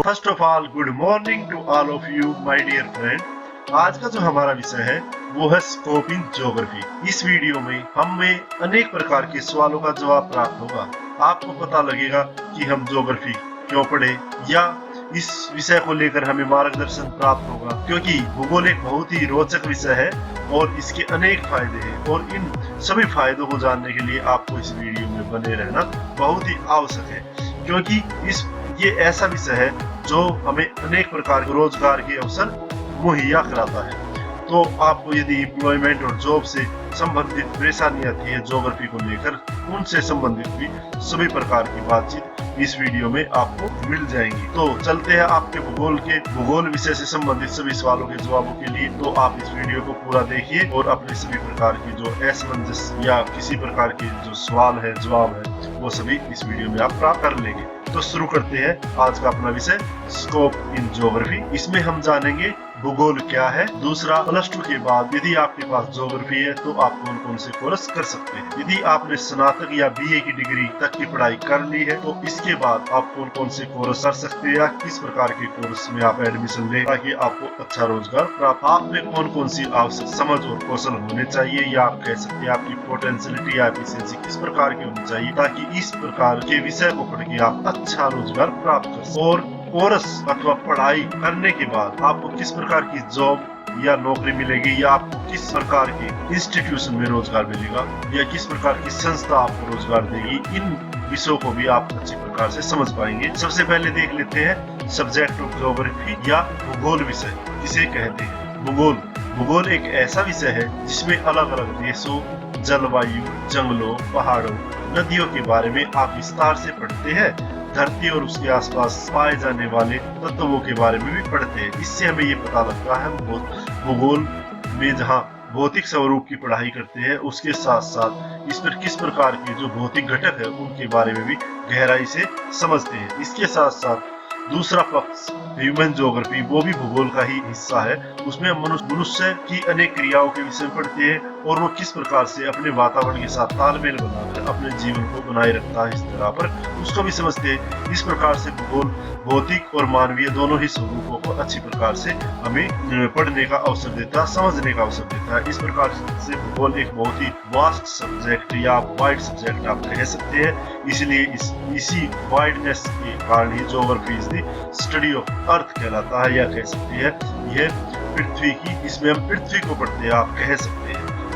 First of all good morning to all of you my dear friend. आज का जो हमारा विषय है वो है स्कोप इन ज्योग्राफी। इस वीडियो में हमें अनेक प्रकार के सवालों का जवाब प्राप्त होगा। आपको पता लगेगा कि हम ज्योग्राफी क्यों पढ़े या इस विषय को लेकर हमें मार्गदर्शन प्राप्त होगा, क्योंकि भूगोल एक बहुत ही रोचक विषय है और इसके अनेक फायदे हैं और इन सभी फायदों को जानने के लिए आपको इस वीडियो में बने रहना बहुत ही आवश्यक है, क्योंकि ये ऐसा विषय है जो हमें अनेक प्रकार के रोजगार के अवसर मुहैया कराता है। तो आपको यदि एम्प्लॉयमेंट और जॉब से संबंधित परेशानी आती है ज्योग्राफी को लेकर, उनसे संबंधित भी सभी प्रकार की बातचीत इस वीडियो में आपको मिल जाएंगी। तो चलते हैं आपके भूगोल विषय से संबंधित सभी सवालों के जवाबों के लिए। तो आप इस वीडियो को पूरा देखिए और अपने सभी प्रकार की जो असमंजस या किसी प्रकार के जो सवाल है जवाब है वो सभी इस वीडियो में आप प्राप्त कर लेंगे। तो शुरू करते हैं आज का अपना विषय स्कोप इन ज्योग्राफी। इसमें हम जानेंगे भूगोल क्या है। दूसरा, +2 के बाद यदि आपके पास ज्योग्राफी है तो आप कौन कौन से कोर्स कर सकते हैं। यदि आपने स्नातक या बीए की डिग्री तक की पढ़ाई कर ली है तो इसके बाद आप कौन कौन से कोर्स कर सकते हैं या किस प्रकार के कोर्स में आप एडमिशन लें ताकि आपको अच्छा रोजगार प्राप्त। आप में कौन कौन सी आवश्यक समझ और कौशल होने चाहिए या आप कह सकते हैं आपकी पोटेंशियलिटी या एफिशिएंसी किस प्रकार की होनी चाहिए ताकि इस प्रकार के विषय को पढ़ के आप अच्छा रोजगार प्राप्त कर सकें। और कोर्स अथवा पढ़ाई करने के बाद आपको किस प्रकार की जॉब या नौकरी मिलेगी या आपको किस प्रकार के इंस्टीट्यूशन में रोजगार मिलेगा या किस प्रकार की संस्था आपको रोजगार देगी, इन विषयों को भी आप अच्छी प्रकार से समझ पाएंगे। सबसे पहले देख लेते हैं सब्जेक्ट ऑफ ज्योग्राफी या भूगोल विषय किसे कहते हैं। भूगोल एक ऐसा विषय है जिसमें अलग अलग देशों, जलवायु, जंगलों, पहाड़ों, नदियों के बारे में आप विस्तार से पढ़ते हैं। धरती और उसके आसपास पाए जाने वाले तत्वों के बारे में भी पढ़ते हैं। इससे हमें ये पता लगता है भूगोल में जहाँ भौतिक स्वरूप की पढ़ाई करते हैं उसके साथ साथ इस पर किस प्रकार के जो भौतिक घटक है उनके बारे में भी गहराई से समझते हैं। इसके साथ साथ दूसरा पक्ष ह्यूमन ज्योग्राफी, वो भी भूगोल का ही हिस्सा है। उसमें हम मनुष्य की अनेक क्रियाओं के विषय में पढ़ते हैं और वो किस प्रकार से अपने वातावरण के साथ तालमेल बनाकर अपने जीवन को बनाए रखता है, इस तरह पर उसको भी समझते हैं। इस प्रकार से भूगोल भौतिक और मानवीय दोनों ही स्वरूपों को अच्छी प्रकार से हमें पढ़ने का अवसर देता है, समझने का अवसर देता है। इस प्रकार से भूगोल एक बहुत ही वास्ट सब्जेक्ट या वाइड सब्जेक्ट आप कह सकते हैं। इसलिए इसी वाइडनेस के कारण ही geography is the study of earth कहलाता है या कह सकते हैं यह पृथ्वी की, इसमें हम पृथ्वी को पढ़ते हैं आप कह सकते हैं।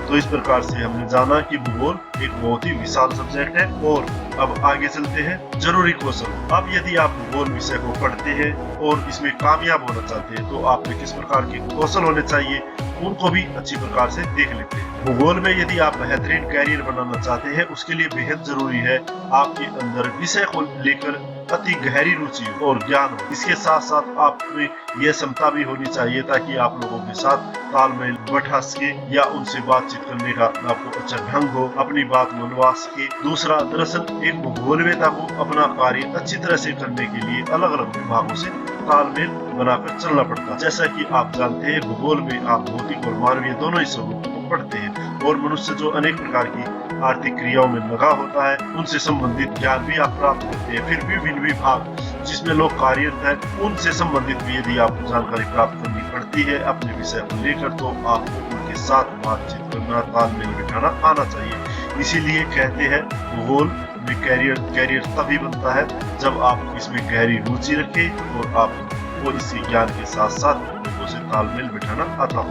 तो इस प्रकार से हमने जाना कि भूगोल एक बहुत ही विशाल सब्जेक्ट है। और अब आगे चलते हैं जरूरी कौशल। अब यदि आप भूगोल विषय को पढ़ते हैं और इसमें कामयाब होना चाहते हैं तो आप में किस प्रकार के कौशल होने चाहिए उनको भी अच्छी प्रकार से देख लेते हैं। भूगोल में यदि आप बेहतरीन कैरियर बनाना चाहते हैं उसके लिए बेहद जरूरी है आपके अंदर विषय को लेकर अति गहरी रुचि और ज्ञान हो। इसके साथ साथ आप में यह क्षमता भी होनी चाहिए ताकि आप लोगों के साथ तालमेल बैठा सके या उनसे बातचीत करने का आपको अच्छा ढंग हो, अपनी बात मनवा सके। दूसरा, दरअसल एक भूगोलवेता को अपना कार्य अच्छी तरह से करने के लिए अलग अलग विभागों से तालमेल बनाकर चलना पड़ता है। जैसा कि आप जानते हैं भूगोल में आप भौतिक और मानवीय दोनों ही स्वरूपों को पढ़ते हैं और मनुष्य जो अनेक प्रकार की आर्थिक क्रियाओं में लगा होता है उनसे संबंधित ज्ञान भी आप प्राप्त करते हैं। फिर विभिन्न विभाग जिसमें लोग कार्यरत हैं उनसे संबंधित भी यदि आपको जानकारी प्राप्त करनी पड़ती है अपने विषय को लेकर तो आपको उनके साथ बातचीत करना, तालमेल बिठाना आना चाहिए। इसीलिए कहते हैं भूगोल में कैरियर तभी बनता है जब आप इसमें गहरी रुचि रखें और आपको इसी ज्ञान के साथ साथ लोगों से तालमेल बिठाना आता हो।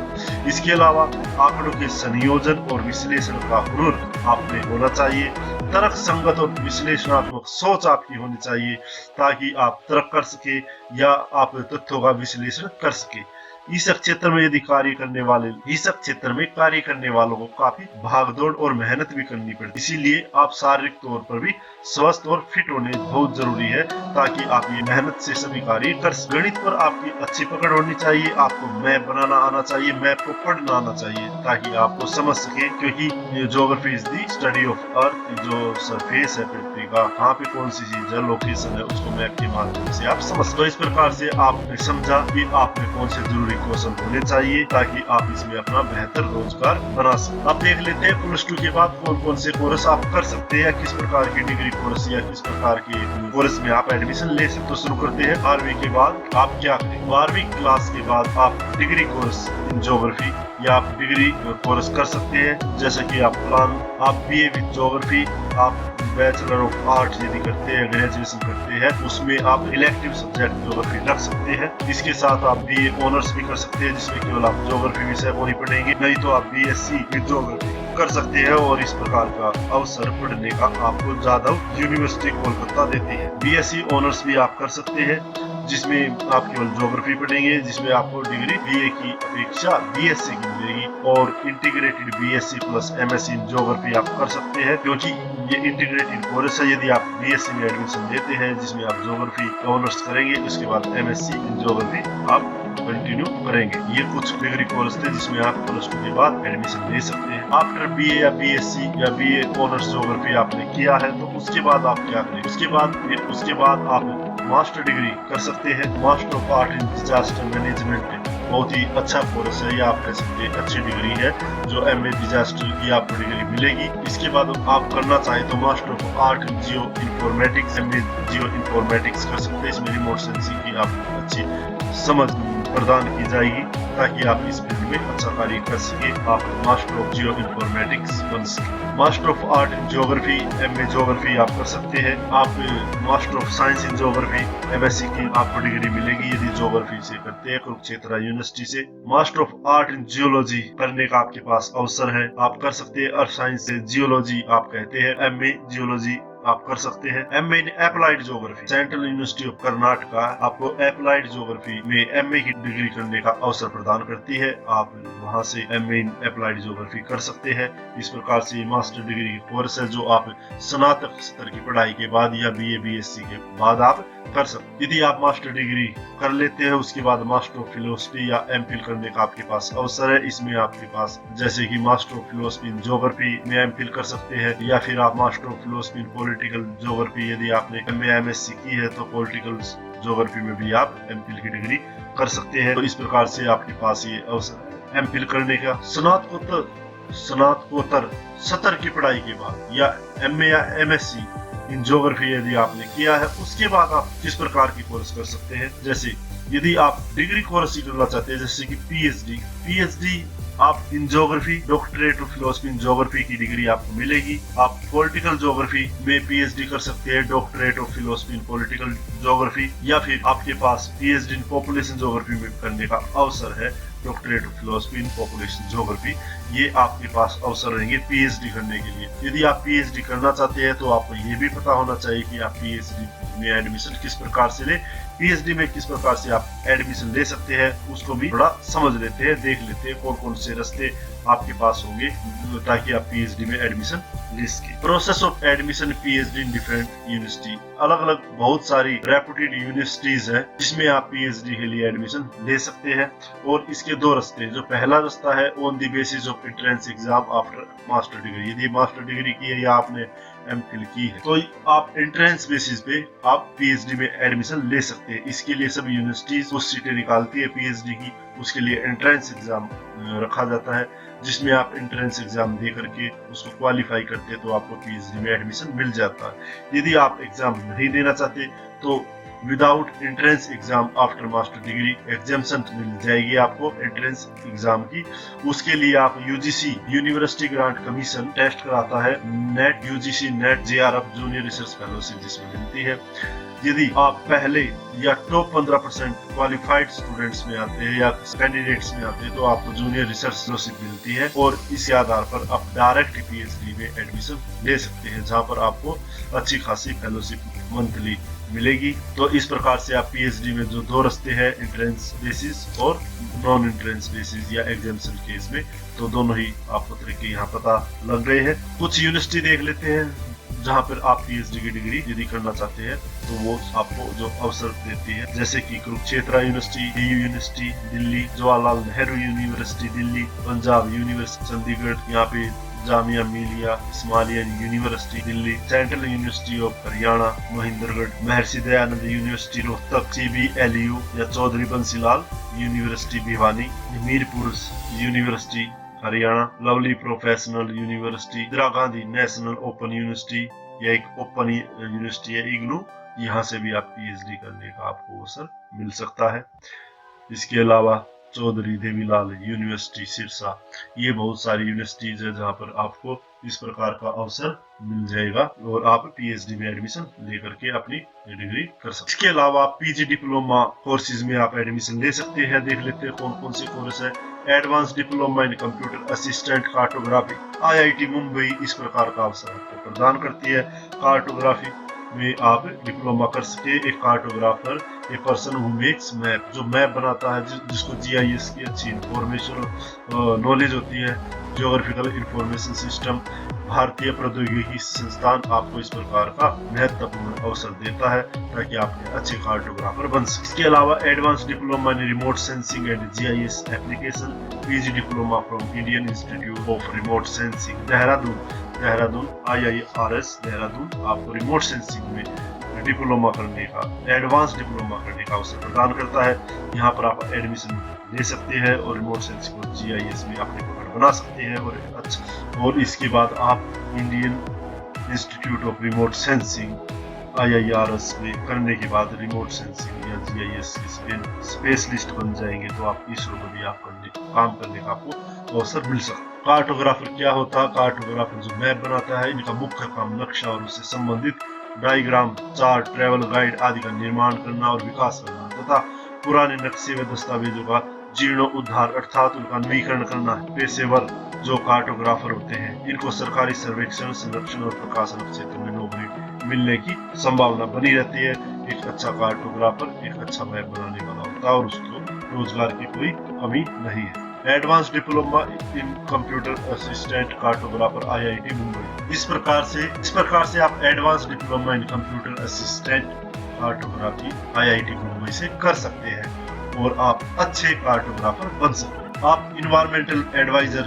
इसके अलावा आंकड़ों के संयोजन और विश्लेषण का हुनर आप में होना चाहिए। तर्क संगत और विश्लेषणात्मक सोच आपकी होनी चाहिए ताकि आप तर्क कर सके या आप तथ्यों का विश्लेषण कर सके। इस क्षेत्र में कार्य करने वालों को काफी भागदौड़ और मेहनत भी करनी पड़ती है। इसीलिए आप शारीरिक तौर पर भी स्वस्थ और फिट होने बहुत जरूरी है ताकि आप ये मेहनत से सभी कार्य कर सकें। गणित पर आपकी अच्छी पकड़ होनी चाहिए, आपको मैप बनाना आना चाहिए, मैप को पढ़ना आना चाहिए ताकि आपको समझ सके, क्योंकि geography is the study of अर्थ, जो सरफेस है पृथ्वी का, कहाँ पे कौन सी चीज है, लोकेशन है, उसको मैप के माध्यम से आप समझ। तो इस प्रकार से आपने समझा कि आपने कौन से जरूरी क्वेश्चन होने चाहिए ताकि आप इसमें अपना बेहतर रोजगार बना सकें। अब देख लेते हैं +2 के बाद कौन कौन से कोर्स आप कर सकते हैं या किस प्रकार की डिग्री कोर्स या किस प्रकार के कोर्स में आप एडमिशन ले सकते हो। शुरू करते हैं 12वीं के बाद आप क्या करें। 12वीं क्लास के बाद आप डिग्री कोर्स इन ज्योग्राफी या आप डिग्री कोर्स कर सकते हैं, जैसे कि आप BA विद ज्योग्राफी, आप बैचलर ऑफ आर्ट यदि करते हैं, ग्रेजुएशन करते हैं, उसमें आप इलेक्टिव सब्जेक्ट ज्योग्राफी रख सकते हैं। इसके साथ आप BA ऑनर्स भी कर सकते हैं, जिसमें केवल आप ज्योग्राफी विषय को ही पढ़ेंगे, नहीं तो आप BSc विद ज्योग्राफी कर सकते हैं। और इस प्रकार का अवसर पढ़ने का आपको जादव यूनिवर्सिटी कोलकाता देती है। BSc ऑनर्स भी आप कर सकते हैं, जिसमें आप केवल ज्योग्राफी पढ़ेंगे, जिसमें आपको डिग्री BA की अपेक्षा BSc की मिलेगी। और integrated BSc plus MSc in geography आप कर सकते हैं, क्योंकि ये इंटीग्रेटेड कोर्स है। यदि आप BSc में एडमिशन लेते हैं, जिसमें आप ज्योग्राफी ऑनर्स करेंगे, उसके बाद MSc इन ज्योग्राफी आप कंटिन्यू करेंगे। ये कुछ डिग्री कोर्स थे जिसमें आप +2 के बाद एडमिशन ले सकते हैं। आफ्टर BA या BSc या BA ऑनर्स ज्योग्राफी आपने किया है, तो उसके बाद आप क्या करें। उसके बाद आप मास्टर डिग्री कर सकते हैं। Master of art in disaster management बहुत ही अच्छा कोर्स है, या आप कह सकते हैं अच्छी डिग्री है, जो MA डिजास्टर की आपको डिग्री मिलेगी। इसके बाद आप करना चाहें तो master of art in geo informatics, MA geo informatics कर सकते हैं। इसमें रिमोट सेंसिंग की आपको अच्छी समझ प्रदान की जाएगी, ताकि आप इस फील्ड में अच्छा कार्य कर सके, आप मास्टर ऑफ जियो इन्फॉर्मेटिक्स बन सके। Master of art in geography, MA geography आप कर सकते हैं। आप master of science in geography, MSc की आपको डिग्री मिलेगी यदि ज्योग्राफी से करते हैं, कुरुक्षेत्र यूनिवर्सिटी से। Master of art in geology करने का आपके पास अवसर है, आप कर सकते हैं। अर्थ साइंस से जियोलॉजी आप कहते हैं, MA जियोलॉजी आप कर सकते हैं। MA in applied geography, central university of Karnataka आपको अप्लाइड ज्योग्राफी में MA की डिग्री करने का अवसर प्रदान करती है। आप वहां से MA इन अप्लाइड ज्योग्राफी कर सकते हैं। इस प्रकार से मास्टर डिग्री कोर्स है, जो आप स्नातक स्तर की पढ़ाई के बाद या BA BSc के बाद आप कर सकते। यदि आप मास्टर डिग्री कर लेते हैं, उसके बाद मास्टर ऑफ फिलोसफी या MPhil करने का आपके पास अवसर है। इसमें आपके पास जैसे कि master of philosophy in geography में MPhil कर सकते हैं, या फिर आप master of philosophy in political geography, यदि आपने MA MSc की है तो पॉलिटिकल ज्योग्राफी में भी आप MPhil की डिग्री कर सकते हैं। तो इस प्रकार से आपके पास ये अवसर है MPhil करने का। स्नातकोत्तर स्तर की पढ़ाई के बाद या MA या MSc इन ज्योग्राफी यदि आपने किया है, उसके बाद आप किस प्रकार की कोर्स कर सकते हैं। जैसे यदि आप डिग्री कोर्स करना चाहते हैं, जैसे कि PhD आप in geography, doctorate of philosophy in geography की डिग्री आपको मिलेगी। आप पॉलिटिकल ज्योग्राफी में PhD कर सकते हैं, doctorate of philosophy in political geography, या फिर आपके पास PhD इन पॉपुलेशन ज्योग्राफी में करने का अवसर है, doctorate of philosophy in population geography. ये आपके पास अवसर रहेंगे PhD करने के लिए। यदि आप PhD करना चाहते हैं तो आपको ये भी पता होना चाहिए कि आप PhD में एडमिशन किस प्रकार से ले, PhD में किस प्रकार से आप एडमिशन ले सकते हैं, उसको भी थोड़ा समझ लेते हैं, देख लेते हैं कौन कौन से रास्ते आपके पास होंगे, ताकि आप PhD में एडमिशन ले सके। Process of admission PhD in different university, अलग अलग बहुत सारी रेपुटेड यूनिवर्सिटीज है जिसमें आप PhD के लिए एडमिशन ले सकते हैं। और इसके दो रास्ते, जो पहला रास्ता है on the basis of entrance exam after master degree. यदि मास्टर डिग्री की है या आपने MPhil की है, तो आप एंट्रेंस बेसिस पे आप PhD में एडमिशन ले सकते हैं। इसके लिए सभी यूनिवर्सिटीज कुछ सीटें निकालती है PhD की, उसके लिए एंट्रेंस एग्जाम रखा जाता है, जिसमें आप एंट्रेंस एग्जाम दे करके उसको क्वालिफाई करते हैं तो आपको PhD में एडमिशन मिल जाता है। यदि आप एग्जाम नहीं देना चाहते तो without entrance exam after master degree exemption मिल जाएगी आपको एंट्रेंस एग्जाम की। उसके लिए आप UGC university grant commission test कराता है, NET UGC NET JRF junior research fellowship जिसमें मिलती है। यदि आप पहले या टॉप 15% क्वालिफाइड स्टूडेंट्स में आते हैं या कैंडिडेट्स में आते हैं तो आपको जूनियर रिसर्च फेलोशिप मिलती है, और इस आधार पर आप डायरेक्ट PhD में एडमिशन ले सकते हैं, जहां पर आपको अच्छी खासी फेलोशिप मंथली मिलेगी। तो इस प्रकार से आप PhD में जो दो रास्ते हैं, एंट्रेंस बेसिस और नॉन एंट्रेंस बेसिस या एग्जामिनेशन केस में, तो दोनों ही आपको तरीके यहाँ पता लग गए हैं। कुछ यूनिवर्सिटी देख लेते हैं जहाँ पर आप PhD की डिग्री यदि करना चाहते हैं तो वो आपको जो अवसर देती है, जैसे कि Kurukshetra university, DU university Delhi, Jawaharlal Nehru university Delhi, Punjab university Chandigarh, यहाँ पे Jamia Millia Islamia university Delhi, central university of Haryana Mahendragarh, Maharshi Dayanand university Rohtak, CBLU या Chaudhary Bansilal university Bhiwani, Mirpur university Haryana, lovely professional university, Indira Gandhi national open university या एक ओपन यूनिवर्सिटी है इग्नू, यहाँ से भी आप PhD करने का आपको अवसर मिल सकता है। इसके अलावा चौधरी देवीलाल यूनिवर्सिटी सिरसा, ये बहुत सारी यूनिवर्सिटीज है जहाँ पर आपको इस प्रकार का अवसर मिल जाएगा और आप PhD में एडमिशन लेकर के अपनी डिग्री कर सकते हैं। इसके अलावा PG डिप्लोमा कोर्सेज में आप एडमिशन ले सकते हैं। देख लेते हैं कौन कौन से कोर्स है। Advance diploma in computer assistant cartography, IIT Mumbai इस प्रकार का अवसर आपको प्रदान करती है। कार्टोग्राफी में आप डिप्लोमा कर सके। एक cartographer a person who makes map, जो मैप बनाता है, जिसको GIS की अच्छी इंफॉर्मेशन नॉलेज होती है। ज्योग्राफिकल इंफॉर्मेशन सिस्टम, भारतीय प्रौद्योगिकी संस्थान आपको इस प्रकार का महत्वपूर्ण अवसर देता है ताकि आप अच्छे कार्टोग्राफर बन सके। इसके अलावा advance diploma in remote sensing and GIS application, PG diploma from Indian institute of remote sensing Dehradun, IIRS Dehradun आपको रिमोट सेंसिंग में डिप्लोमा करने का, एडवांस डिप्लोमा करने का अवसर प्रदान करता है। यहाँ पर आप एडमिशन ले सकते हैं और रिमोट सेंसिंग और GIS में अपने पकड़ बना सकते हैं। और इसके बाद आप Indian institute of remote sensing IIRS में करने के बाद रिमोट सेंसिंग या GIS स्पेशलिस्ट बन जाएंगे तो आप इसरो में भी आप काम करने का आपको अवसर मिल सकता है। कार्टोग्राफर क्या होता है? कार्टोग्राफर जो मैप बनाता है, इनका मुख्य काम नक्शा और उससे संबंधित डायग्राम, चार्ट, ट्रैवल गाइड आदि का निर्माण करना और विकास करना तथा पुराने नक्शे व दस्तावेजों का जीर्णोद्धार अर्थात उनका नवीकरण करना है। पेशेवर जो कार्टोग्राफर होते हैं, इनको सरकारी सर्वेक्षण, संरक्षण और प्रकाशन क्षेत्र में नौकरी मिलने की संभावना बनी रहती है। एक अच्छा कार्टोग्राफर एक अच्छा मैप बनाने वाला होता है और उसको रोजगार की कोई कमी नहीं है। Advance diploma in computer assistant cartographer IIT Mumbai, इस प्रकार से आप advance diploma in computer assistant cartography IIT Mumbai से कर सकते हैं और आप अच्छे कार्टोग्राफर बन सकते हैं। आप इन्वायरमेंटल एडवाइजर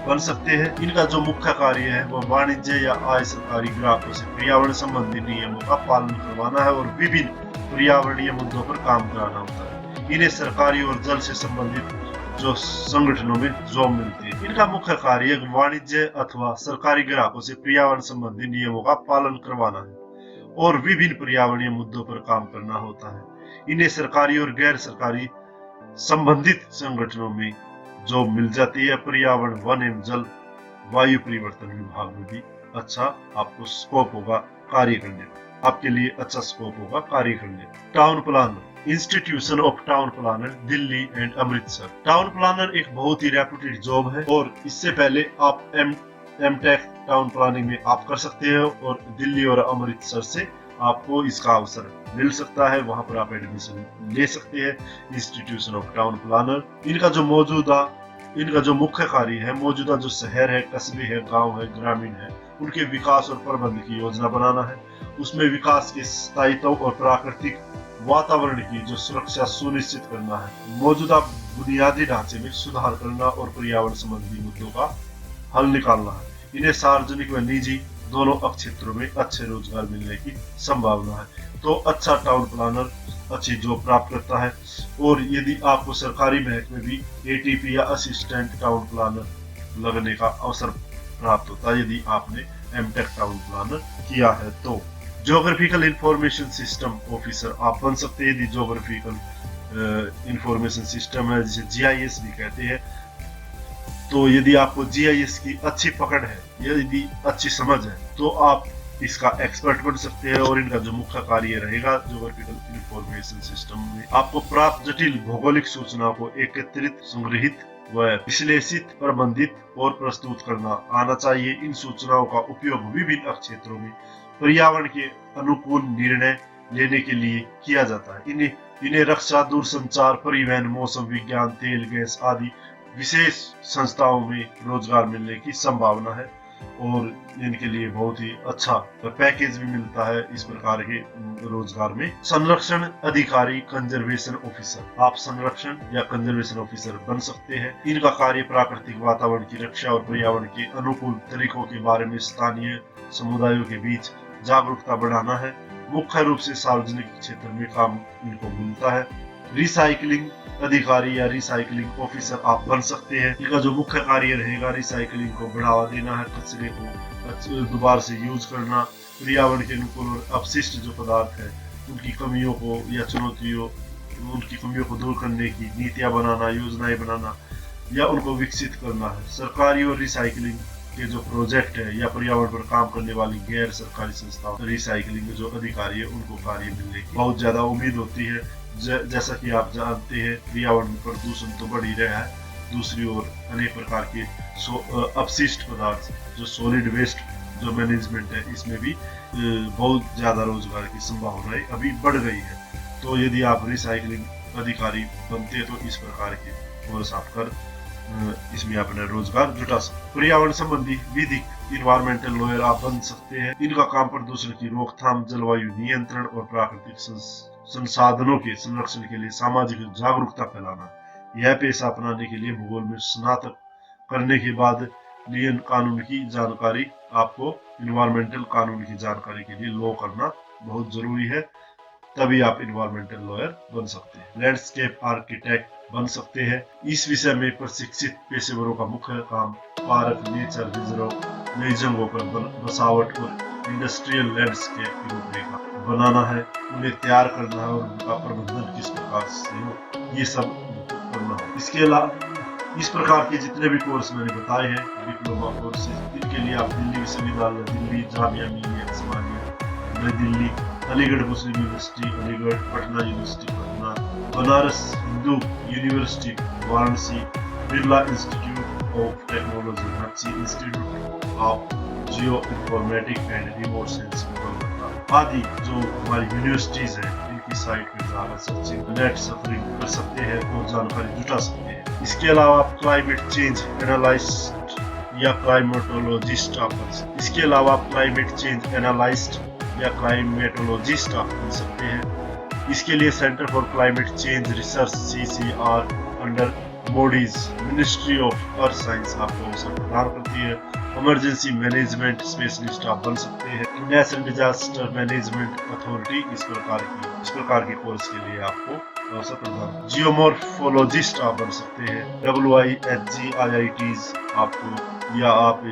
बन सकते हैं। इनका जो मुख्य कार्य है वह वाणिज्य या अस्थायी सरकारी ग्राहकों से पर्यावरण संबंधी नियमों का पालन करवाना है और विभिन्न पर्यावरणीय मुद्दों पर काम कराना होता है। इन्हें सरकारी और जल से संबंधित जो संगठनों में जॉब मिलती है। इनका मुख्य कार्य वाणिज्य अथवा सरकारी ग्राहकों से पर्यावरण संबंधी नियमों का पालन करवाना है और विभिन्न पर्यावरणीय मुद्दों पर काम करना होता है। इन्हें सरकारी और गैर सरकारी संबंधित संगठनों में जॉब मिल जाती है। पर्यावरण, वन एवं जल, वायु परिवर्तन विभाग में भी अच्छा आपको स्कोप होगा कार्य करने, आपके लिए अच्छा स्कोप होगा कार्य करने। Town planner, institution of town planner Delhi and Amritsar. Town planner एक बहुत ही रेप्यूटेड जॉब है और इससे पहले आप एमटेक टाउन प्लानिंग में आप कर सकते हो और दिल्ली और अमृतसर से आपको इसका अवसर मिल सकता है, वहां पर आप एडमिशन ले सकते हैं। इंस्टीट्यूशन ऑफ टाउन प्लानर, इनका जो मुख्य कार्य है, मौजूदा जो शहर है, कस्बे है, गांव है, ग्रामीण है, उनके विकास और प्रबंध की योजना बनाना है। उसमें विकास के स्थायित्व और प्राकृतिक वातावरण की जो सुरक्षा सुनिश्चित करना है। मौजूदा बुनियादी ढांचे में सुधार करना और पर्यावरण संबंधी मुद्दों का हल निकालना है। इन्हें सार्वजनिक व निजी दोनों क्षेत्रों में अच्छे रोजगार मिलने की संभावना है। तो अच्छा टाउन प्लानर अच्छी जॉब प्राप्त करता है और यदि आपको सरकारी महकमे में भी ATP या असिस्टेंट टाउन प्लानर लगने का अवसर प्राप्त होता है यदि आपने एमटेक टाउन प्लानर किया है तो। ज्योग्राफिकल इंफॉर्मेशन सिस्टम ऑफिसर आप बन सकते हैं यदि ज्योग्राफिकल इंफॉर्मेशन सिस्टम है, जिसे GIS भी कहते हैं। तो यदि आपको GIS की अच्छी पकड़ है, यदि अच्छी समझ है, तो आप इसका एक्सपर्ट बन सकते हैं और इनका जो मुख्य कार्य रहेगा ज्योग्राफिकल इंफॉर्मेशन सिस्टम में आपको प्राप्त जटिल भौगोलिक सूचनाओं को एकत्रित, संग्रहित व विश्लेषित, प्रबंधित और प्रस्तुत करना आना चाहिए। इन सूचनाओं का उपयोग विभिन्न क्षेत्रों में पर्यावरण के अनुकूल निर्णय लेने के लिए किया जाता है। इन्हें रक्षा, दूरसंचार, परिवहन, मौसम विज्ञान, तेल, गैस आदि विशेष संस्थाओं में रोजगार मिलने की संभावना है। और इनके लिए बहुत ही अच्छा पैकेज भी मिलता है इस प्रकार के रोजगार में। संरक्षण अधिकारी कंजर्वेशन ऑफिसर, आप संरक्षण या कंजर्वेशन ऑफिसर बन सकते हैं। इनका कार्य प्राकृतिक वातावरण की रक्षा और पर्यावरण के अनुकूल तरीकों के बारे में स्थानीय समुदायों के बीच जागरूकता बढ़ाना है। मुख्य रूप से सार्वजनिक क्षेत्र में काम इनको मिलता है। रिसाइकलिंग अधिकारी या रिसाइकलिंग ऑफिसर आप बन सकते हैं। इनका जो मुख्य कार्य रहेगा रिसाइकलिंग को बढ़ावा देना है, कचरे को दोबारा से यूज करना, पर्यावरण के अनुकूल और अपशिष्ट जो पदार्थ है उनकी कमियों को या चुनौतियों उनकी कमियों को दूर करने की नीतियां बनाना, योजनाएं बनाना या उनको विकसित करना है। सरकारी और रिसाइकलिंग के जो प्रोजेक्ट है या पर्यावरण पर काम करने वाली गैर सरकारी संस्थाओं रिसाइकलिंग के जो अधिकारी है उनको कार्य मिलने की बहुत ज्यादा उम्मीद होती है। जैसा कि आप जानते हैं पर्यावरण में प्रदूषण तो बढ़ ही रहा है, दूसरी ओर अनेक प्रकार के अपशिष्ट पदार्थ जो सॉलिड वेस्ट जो मैनेजमेंट है इसमें भी बहुत ज्यादा रोजगार की संभावनाएं अभी बढ़ गई है। तो यदि आप रिसाइकलिंग अधिकारी बनते हैं तो इस प्रकार के कोर्स आप कर इसमें अपना रोजगार जुटा सकते। पर्यावरण संबंधी विधिक इन्वायरमेंटल लॉयर आप बन सकते हैं। इनका काम प्रदूषण की रोकथाम, जलवायु नियंत्रण और प्राकृतिक संसाधनों के संरक्षण के लिए सामाजिक जागरूकता फैलाना। यह पेशा अपनाने के लिए भूगोल में स्नातक करने के बाद नियम कानून की जानकारी, आपको इन्वायरमेंटल कानून की जानकारी के लिए लॉ करना बहुत जरूरी है, तभी आप इन्वायरमेंटल लॉयर बन सकते हैं। लैंडस्केप आर्किटेक्ट बन सकते हैं। इस विषय में प्रशिक्षित पेशेवरों का मुख्य काम पार्क, नेचर रिजर्व, नई जगहों पर बसावट और इंडस्ट्रियल लैंडस्केप की रूपरेखा बनाना है, उन्हें तैयार करना है और उनका प्रबंधन किस प्रकार से हो, ये सब करना है। इसके अलावा इस प्रकार के जितने भी कोर्स मैंने बताए हैं डिप्लोमा कोर्स, इनके लिए आप दिल्ली विश्वविद्यालय, Delhi Jamia Millia Islamia, Nai Delhi, Aligarh Muslim university Aligarh, Patna university Patna, Banaras Hindu university Varanasi, Birla institute of technology Ranchi, institute of geo informatics and remote sensing Kolkata आदि जो हमारी यूनिवर्सिटीज है इनकी साइट पर जाकर सर्चिंग नेट सर्फिंग कर सकते हैं और जानकारी जुटा सकते हैं। इसके अलावा आप क्लाइमेट चेंज एनालिस्ट या क्लाइमेटोलॉजिस्ट आप बन सकते हैं। इसके अलावा आप क्लाइमेट चेंज एनालिस्ट या क्लाइमेटोलॉजिस्ट आप बन सकते हैं। इसके लिए centre for climate change research CCR under bodies ministry of earth science आपको अवसर प्रदान करती है। इमरजेंसी मैनेजमेंट स्पेशलिस्ट आप बन सकते हैं। नेशनल डिजास्टर मैनेजमेंट अथॉरिटी इस प्रकार के कोर्स के लिए आपको अवसर प्रदान। जियोमॉर्फोलॉजिस्ट आप बन सकते हैं। WIHG IITs आपको या आप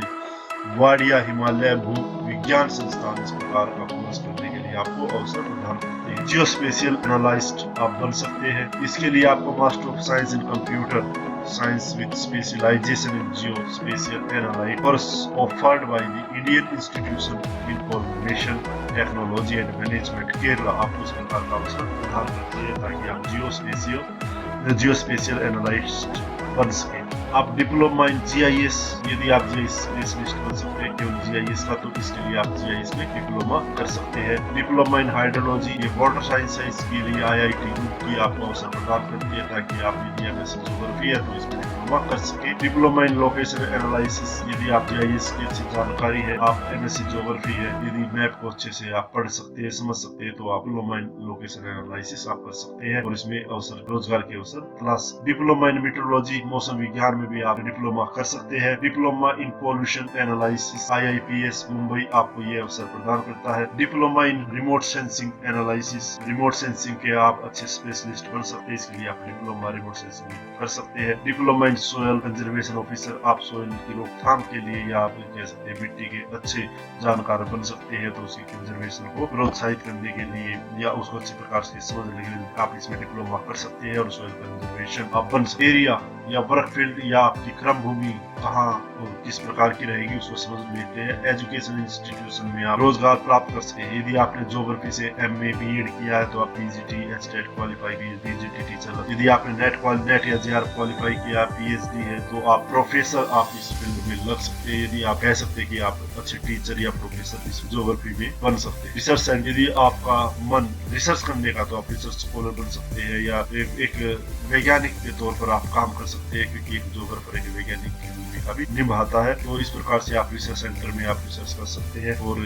वाडिया हिमालय भू विज्ञान संस्थान इस प्रकार का कोर्स करने के लिए आपको अवसर प्रदान करते हैं। जियोस्पेशियल एनालिस्ट आप बन सकते हैं। इसके लिए आपको master of science in computer science with specialisation in geospatial analytics course offered by the Indian institution information technology and management Kerala आपको इस प्रकार का अवसर प्रदान करते हैं ताकि आप जियोस्पेशियल एनालिस्ट बन सके। आप डिप्लोमा इन GIS, यदि आप GIS स्पेशलिस्ट बन सकते हैं केवल GIS का, तो इसके लिए आप GIS में डिप्लोमा कर सकते हैं। डिप्लोमा इन हाइड्रोलॉजी, ये वाटर साइंस है, इसके लिए IIT की आपको अवसर प्रदान करती है ताकि आप यदि MSc ज्योग्राफी है तो इसमें डिप्लोमा कर सके। डिप्लोमा इन लोकेशन एनालिसिस, यदि आप GIS की अच्छी जानकारी है, आप MSc ज्योग्राफी है, यदि मैप को अच्छे से आप पढ़ सकते हैं, समझ सकते हैं, तो आप डिप्लोमा इन लोकेशन एनालिसिस आप कर सकते हैं और इसमें अवसर, रोजगार के अवसर तलाश। डिप्लोमा इन मीटरोलॉजी, मौसम विज्ञान में भी आप डिप्लोमा कर सकते हैं। Diploma in pollution analysis IIPS Mumbai आपको ये अवसर प्रदान करता है। Diploma in remote sensing analysis, remote sensing के आप अच्छे स्पेशलिस्ट बन सकते हैं, इसके लिए आप डिप्लोमा रिमोट सेंसिंग कर सकते हैं। Diploma in soil conservation officer, आप सोयल की रोकथाम के लिए या आप कह सकते हैं मिट्टी के अच्छे जानकार बन सकते हैं, तो उसकी कंजर्वेशन को प्रोत्साहित करने के लिए या उसको अच्छी प्रकार से समझने के लिए आप इसमें डिप्लोमा कर सकते हैं और सोयल कंजर्वेशन आप बन सकते हैं। एरिया या वर्क फील्ड या आपकी क्रम भूमि कहाँ और किस प्रकार की रहेगी उसको समझ लेते हैं। एजुकेशन इंस्टीट्यूशन में आप रोजगार प्राप्त कर सकते हैं। यदि आपने ज्योग्राफी से MA BEd किया है तो आप PGT state qualify PGT teacher. यदि आपने नेट या JR क्वालिफाई किया, PhD है, तो आप प्रोफेसर आप इस फील्ड में लग सकते हैं। यदि आप कह सकते हैं कि आप अच्छे टीचर या प्रोफेसर इस ज्योग्राफी में बन सकते हैं। रिसर्च एंड, यदि आपका मन रिसर्च करने का तो आप रिसर्च स्कॉलर बन सकते हैं या एक वैज्ञानिक के तौर पर आप काम कर सकते हैं, क्योंकि एक ज्योग्राफर एक वैज्ञानिक के रूप में भूमिका भी निभाता है। तो इस प्रकार से आप रिसर्च सेंटर में आप रिसर्च कर सकते हैं और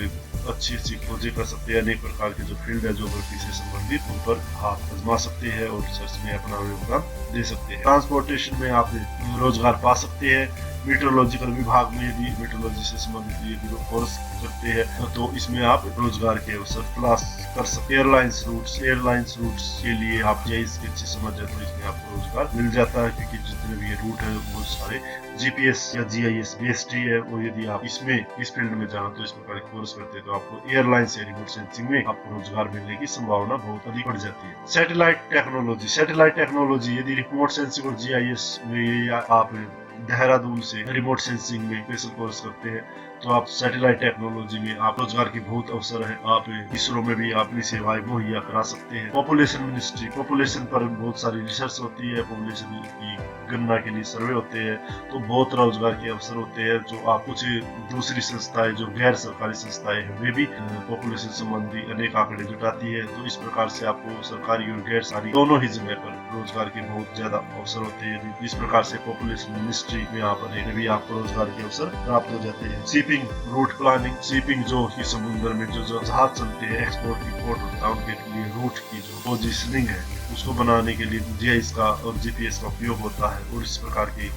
अच्छी अच्छी खोजें कर सकते हैं। अनेक प्रकार के जो फील्ड है ज्योग्राफी से संबंधित उन पर हाथ आजमा सकते हैं और रिसर्च में अपना योगदान दे सकते हैं। ट्रांसपोर्टेशन में आप रोजगार पा सकते हैं। मीटरोलॉजिकल विभाग में यदि मीटरोलॉजी से संबंधित यदि कोर्स करते हैं तो इसमें आप रोजगार के अवसर तलाश कर सकते हैं। एयरलाइंस रूट्स के लिए आप जीआईएस की अच्छी समझ है तो इसमें आपको रोजगार मिल जाता है, क्योंकि जितने भी ये रूट है वो सारे जीपीएस या जीआईएस बेस्ड ही है। और यदि आप इस फील्ड में जाना तो इस प्रकार के कोर्स करते हैं तो आपको एयरलाइंस या रिमोट सेंसिंग में आपको रोजगार मिलने की संभावना बहुत अधिक बढ़ जाती है। सैटेलाइट टेक्नोलॉजी यदि रिमोट सेंसिंग और जीआईएस में आप देहरादून से रिमोट सेंसिंग में स्पेशल कोर्स करते हैं तो आप सैटेलाइट टेक्नोलॉजी में आप रोजगार की बहुत अवसर है। आप इसरो में भी अपनी सेवाएं मुहैया करा सकते हैं। पॉपुलेशन मिनिस्ट्री, पॉपुलेशन पर बहुत सारी रिसर्च होती है, पॉपुलेशन की गणना के लिए सर्वे होते हैं, तो बहुत रोजगार के अवसर होते हैं। जो आप कुछ दूसरी संस्थाएं जो गैर सरकारी संस्थाएं हैं वे भी पॉपुलेशन संबंधी अनेक आंकड़े जुटाती है। तो इस प्रकार से आपको सरकारी और गैर सरकारी दोनों ही जगह पर रोजगार के बहुत ज्यादा अवसर होते हैं। इस प्रकार से पॉपुलेशन मिनिस्ट्री में आप भी आपको रोजगार के अवसर प्राप्त हो जाते हैं। शिपिंग रूट प्लानिंग, शिपिंग जो कि समुद्र में जो जहाज चलते हैं एक्सपोर्ट इंपोर्ट होता है उनके लिए रूट की जो पोजिशनिंग है उसको बनाने के लिए जीआईएस का और जीपीएस का उपयोग होता है। और इस प्रकार की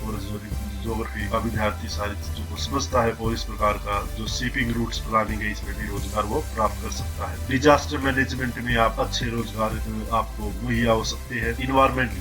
ज्योग्राफी का विद्यार्थी सारी चीजों को समझता है और इस प्रकार का जो शिपिंग रूट्स प्लानिंग है इसमें भी रोजगार वो प्राप्त कर सकता है। डिजास्टर मैनेजमेंट में आप अच्छे रोजगार आपको मुहैया हो सकते हैं। इन्वायरमेंट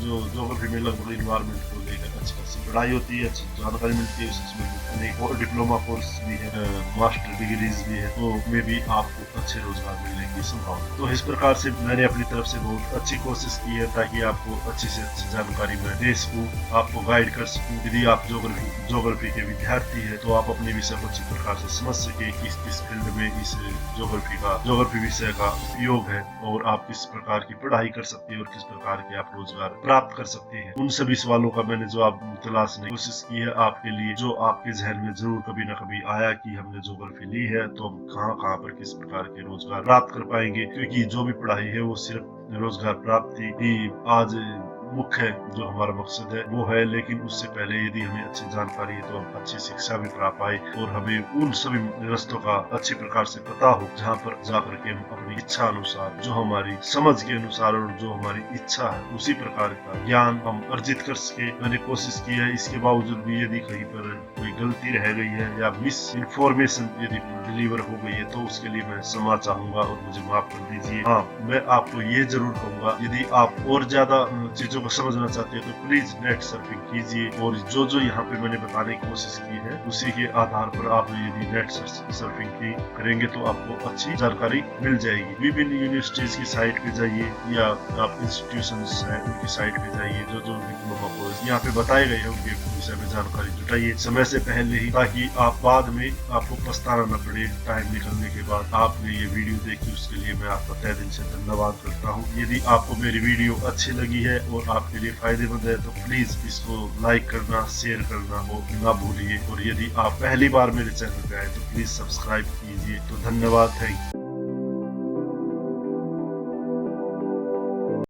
जो ज्योग्राफी में लगभग इन्वायरमेंट को लेकर अच्छी खासी पढ़ाई होती है, अच्छी जानकारी मिलती है। उसमें अनेक और डिप्लोमा कोर्स भी है, मास्टर डिग्रीज भी है, तो में भी आपको अच्छे रोजगार मिलने की संभावना। तो इस प्रकार से मैंने अपनी तरफ से बहुत अच्छी कोशिश की है ताकि आपको अच्छी से अच्छी जानकारी मैं दे सकूं, आपको गाइड कर सकूं। यदि आप ज्योग्राफी के विद्यार्थी है तो आप अपने विषय को अच्छी प्रकार से समझ सके कि किस फील्ड में इस ज्योग्राफी विषय का उपयोग है और आप किस प्रकार की पढ़ाई कर सकते हैं और किस प्रकार के आप रोजगार प्राप्त कर सकते हैं। उन सभी सवालों का मैंने जवाब तलाशने की कोशिश की है आपके लिए, जो आपके जहन में जरूर कभी न कभी आया कि हमने ज्योग्राफी ली है तो हम कहाँ पर किस प्रकार के रोजगार प्राप्त कर पाएंगे। क्योंकि जो भी पढ़ाई है वो सिर्फ रोजगार प्राप्ति ही आज मुख्य जो हमारा मकसद है वो है, लेकिन उससे पहले यदि हमें अच्छी जानकारी है तो हम अच्छी शिक्षा भी प्राप्त पाए और हमें उन सभी रास्तों का अच्छी प्रकार से पता हो जहाँ पर जाकर के हम अपनी इच्छा अनुसार, जो हमारी समझ के अनुसार और जो हमारी इच्छा है उसी प्रकार का ज्ञान हम अर्जित कर सके। मैंने कोशिश की है। इसके बावजूद भी यदि कहीं पर कोई गलती रह गई है या मिस इन्फॉर्मेशन यदि डिलीवर हो गई है तो उसके लिए मैं क्षमा चाहूंगा और मुझे माफ कर दीजिए। हाँ, मैं आपको ये जरूर कहूंगा यदि आप और ज्यादा चीजों को समझना चाहते हैं तो प्लीज नेट सर्फिंग कीजिए और जो यहाँ पे मैंने बताने की कोशिश की है उसी के आधार पर आप यदि नेट सर्फिंग की करेंगे तो आपको अच्छी जानकारी मिल जाएगी। विभिन्न यूनिवर्सिटीज की साइट पे जाइए या आप इंस्टीट्यूशंस हैं उनकी साइट पे जाइए, जो डिप्लोमा कोर्स यहाँ पे बताए गए हैं उनके विषय में जानकारी जुटाइए समय से पहले ही, ताकि आप बाद में आपको पछताना न पड़े। टाइम निकलने के बाद आपने ये वीडियो देखी उसके लिए मैं आपका तहे दिल से धन्यवाद करता हूँ। यदि आपको मेरी वीडियो अच्छी लगी है और आपके लिए फायदेमंद है तो प्लीज इसको लाइक करना, शेयर करना हो ना भूलिए। और यदि आप पहली बार मेरे चैनल पे आए तो प्लीज सब्सक्राइब कीजिए। तो धन्यवाद, थैंक यू।